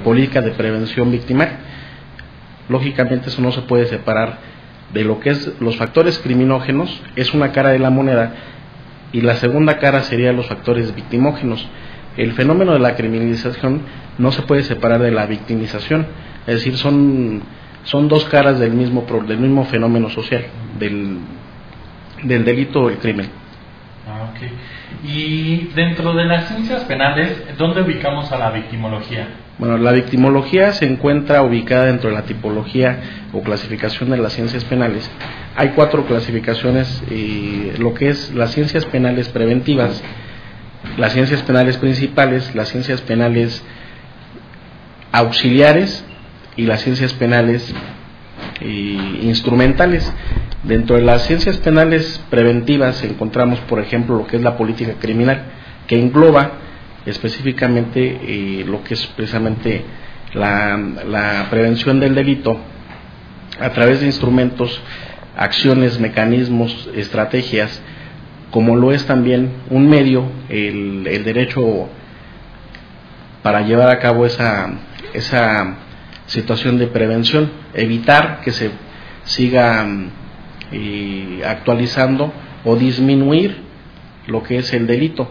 política de prevención victimaria. Lógicamente eso no se puede separar de lo que es los factores criminógenos, es una cara de la moneda, y la segunda cara sería los factores victimógenos. El fenómeno de la criminalización no se puede separar de la victimización, es decir, son dos caras del mismo fenómeno social, del delito o el crimen. Okay. Y dentro de las ciencias penales, ¿dónde ubicamos a la victimología? Bueno, la victimología se encuentra ubicada dentro de la tipología o clasificación de las ciencias penales. Hay 4 clasificaciones, lo que es las ciencias penales preventivas, las ciencias penales principales, las ciencias penales auxiliares y las ciencias penales instrumentales. Dentro de las ciencias penales preventivas encontramos, por ejemplo, lo que es la política criminal, que engloba específicamente lo que es precisamente la prevención del delito a través de instrumentos, acciones, mecanismos, estrategias, como lo es también un medio, el derecho para llevar a cabo esa situación de prevención, evitar que se siga actualizando o disminuir lo que es el delito.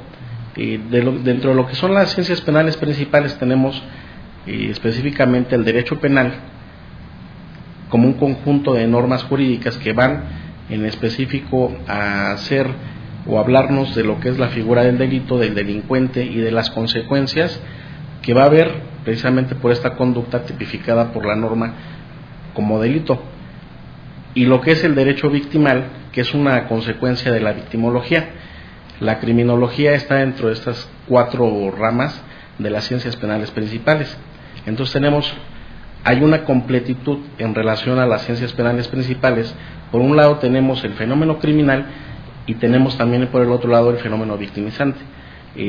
Dentro de lo que son las ciencias penales principales tenemos específicamente el derecho penal como un conjunto de normas jurídicas que van en específico a hacer o hablarnos de lo que es la figura del delito, del delincuente y de las consecuencias que va a haber precisamente por esta conducta tipificada por la norma como delito. Y lo que es el derecho victimal, que es una consecuencia de la victimología. La criminología está dentro de estas 4 ramas de las ciencias penales principales. Entonces hay una completitud en relación a las ciencias penales principales. Por un lado tenemos el fenómeno criminal y tenemos también por el otro lado el fenómeno victimizante.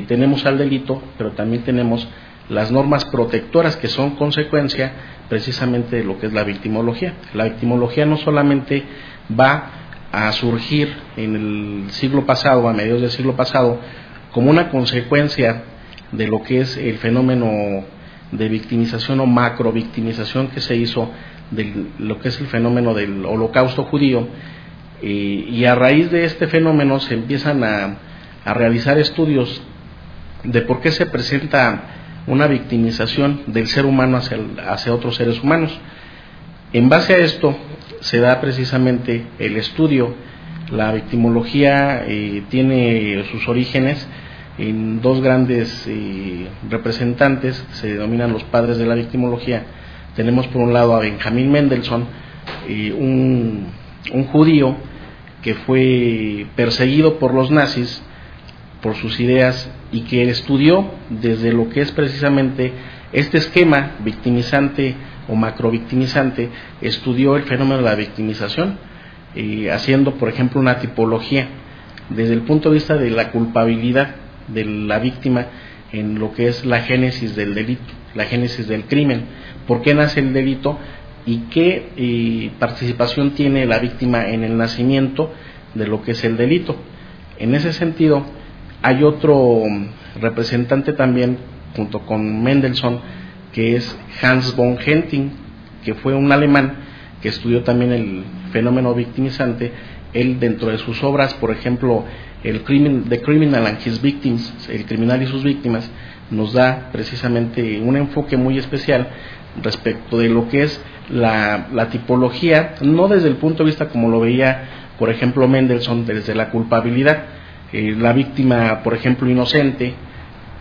Tenemos al delito, pero también tenemos las normas protectoras que son consecuencia precisamente de lo que es la victimología. La victimología no solamente va a surgir en el siglo pasado, a mediados del siglo pasado, como una consecuencia de lo que es el fenómeno de victimización o macrovictimización que se hizo de lo que es el fenómeno del Holocausto judío, y a raíz de este fenómeno se empiezan a realizar estudios de por qué se presenta una victimización del ser humano hacia otros seres humanos. En base a esto se da precisamente el estudio. La victimología tiene sus orígenes en 2 grandes representantes que se denominan los padres de la victimología. Tenemos por un lado a Benjamin Mendelssohn, un judío que fue perseguido por los nazis por sus ideas y que estudió desde lo que es precisamente este esquema victimizante o macrovictimizante, estudió el fenómeno de la victimización, haciendo por ejemplo una tipología desde el punto de vista de la culpabilidad de la víctima en lo que es la génesis del delito, la génesis del crimen, por qué nace el delito y qué participación tiene la víctima en el nacimiento de lo que es el delito. En ese sentido, hay otro representante también, junto con Mendelssohn, que es Hans von Henting, que fue un alemán que estudió también el fenómeno victimizante. Él, dentro de sus obras, por ejemplo, The Criminal and His Victims, el criminal y sus víctimas, nos da precisamente un enfoque muy especial respecto de lo que es la tipología, no desde el punto de vista como lo veía, por ejemplo, Mendelssohn, desde la culpabilidad, la víctima, por ejemplo, inocente,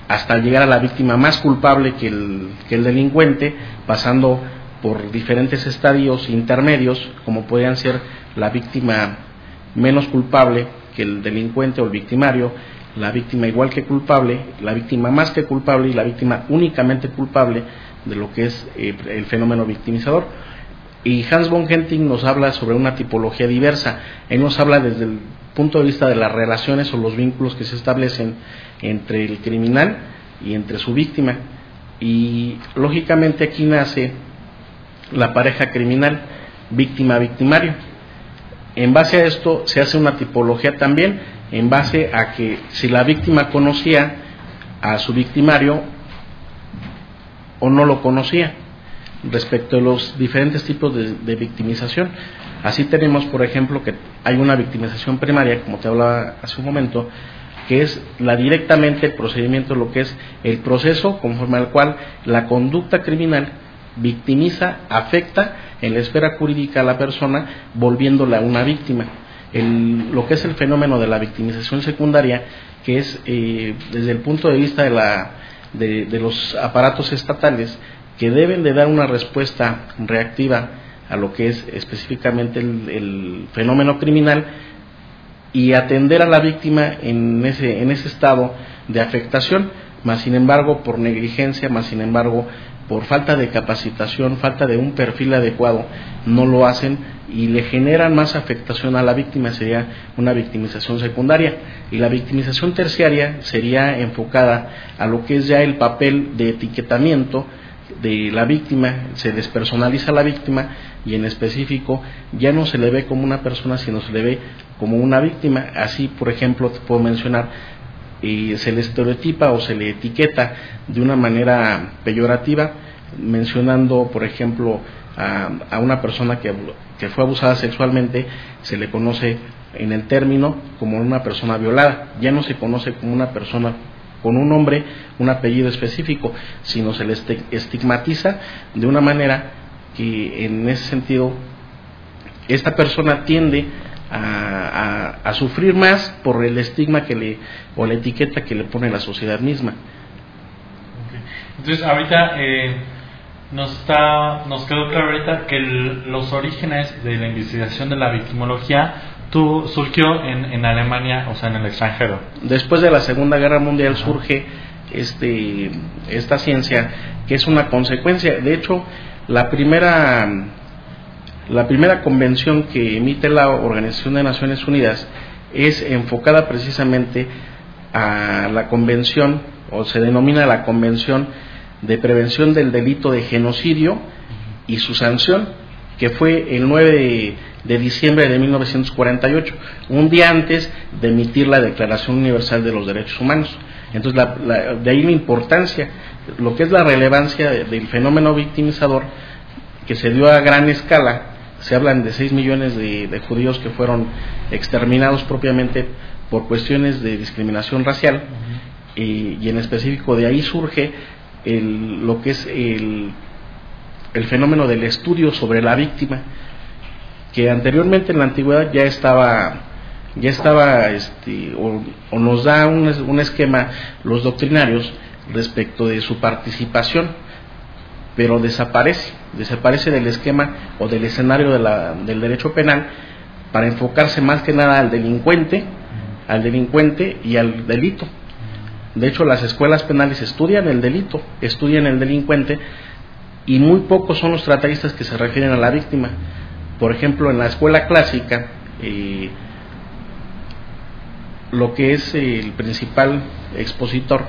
hasta llegar a la víctima más culpable que el delincuente, pasando por diferentes estadios intermedios, como podrían ser la víctima menos culpable que el delincuente o el victimario, la víctima igual que culpable, la víctima más que culpable y la víctima únicamente culpable de lo que es el fenómeno victimizador. Y Hans von Henting nos habla sobre una tipología diversa. Él nos habla desde el punto de vista de las relaciones o los vínculos que se establecen entre el criminal y entre su víctima, y lógicamente aquí nace la pareja criminal víctima-victimario. En base a esto se hace una tipología también en base a que si la víctima conocía a su victimario, o no lo conocía respecto de los diferentes tipos de victimización. Así tenemos, por ejemplo, que hay una victimización primaria, como te hablaba hace un momento, que es directamente el procedimiento, lo que es el proceso conforme al cual la conducta criminal victimiza, afecta en la esfera jurídica a la persona, volviéndola una víctima. Lo que es el fenómeno de la victimización secundaria, que es desde el punto de vista de los aparatos estatales, que deben de dar una respuesta reactiva a lo que es específicamente el fenómeno criminal y atender a la víctima en ese estado de afectación, más sin embargo por negligencia, más sin embargo por falta de capacitación, falta de un perfil adecuado, no lo hacen y le generan más afectación a la víctima. Sería una victimización secundaria. Y la victimización terciaria sería enfocada a lo que es ya el papel de etiquetamiento de la víctima, se despersonaliza a la víctima y en específico ya no se le ve como una persona, sino se le ve como una víctima. Así, por ejemplo, te puedo mencionar, se le estereotipa o se le etiqueta de una manera peyorativa, mencionando, por ejemplo, a una persona que fue abusada sexualmente, se le conoce en el término como una persona violada. Ya no se conoce como una persona con un nombre, un apellido específico, sino se le estigmatiza de una manera que en ese sentido esta persona tiende a sufrir más por el estigma o la etiqueta que le pone la sociedad misma. Okay. Entonces ahorita nos quedó claro ahorita que los orígenes de la investigación de la victimología surgió en Alemania, o sea, en el extranjero. Después de la Segunda Guerra Mundial surge esta ciencia, que es una consecuencia. De hecho, la primera convención que emite la Organización de Naciones Unidas es enfocada precisamente a la convención, o se denomina la Convención de Prevención del Delito de Genocidio y su sanción, que fue el 9 de diciembre de 1948, un día antes de emitir la Declaración Universal de los Derechos Humanos. Entonces, de ahí la importancia, lo que es la relevancia del fenómeno victimizador, que se dio a gran escala. Se hablan de 6 millones de judíos que fueron exterminados propiamente por cuestiones de discriminación racial, y en específico de ahí surge lo que es el fenómeno del estudio sobre la víctima, que anteriormente en la antigüedad ya estaba o nos da un esquema los doctrinarios respecto de su participación, pero desaparece del esquema o del escenario del derecho penal para enfocarse más que nada al delincuente y al delito. De hecho, las escuelas penales estudian el delito, estudian el delincuente, y muy pocos son los tratadistas que se refieren a la víctima. Por ejemplo, en la escuela clásica, lo que es el principal expositor,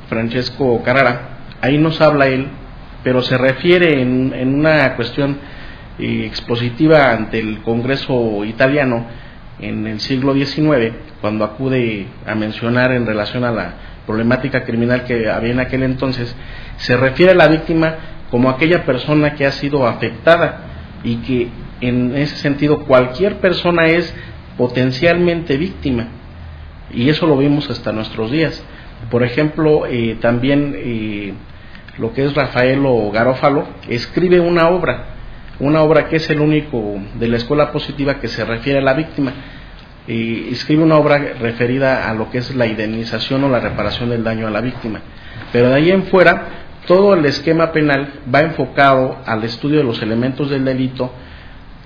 Francesco Carrara, ahí nos habla él, pero se refiere en una cuestión expositiva ante el Congreso italiano en el siglo XIX, cuando acude a mencionar en relación a la problemática criminal que había en aquel entonces, se refiere a la víctima como aquella persona que ha sido afectada, y que en ese sentido cualquier persona es potencialmente víctima, y eso lo vimos hasta nuestros días. Por ejemplo, también lo que es Raffaello Garofalo escribe una obra que es el único de la escuela positiva que se refiere a la víctima. Escribe una obra referida a lo que es la indemnización o la reparación del daño a la víctima. Pero de ahí en fuera, todo el esquema penal va enfocado al estudio de los elementos del delito,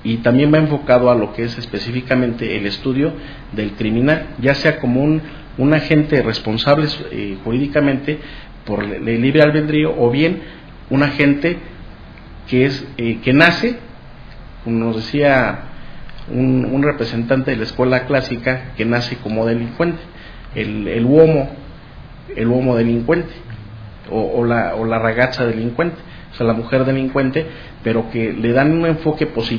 y también va enfocado a lo que es específicamente el estudio del criminal, ya sea como un agente responsable jurídicamente por el libre albedrío, o bien un agente que nace, como nos decía un representante de la escuela clásica, que nace como delincuente, el uomo delincuente, o la ragazza delincuente, o sea, la mujer delincuente, pero que le dan un enfoque positivo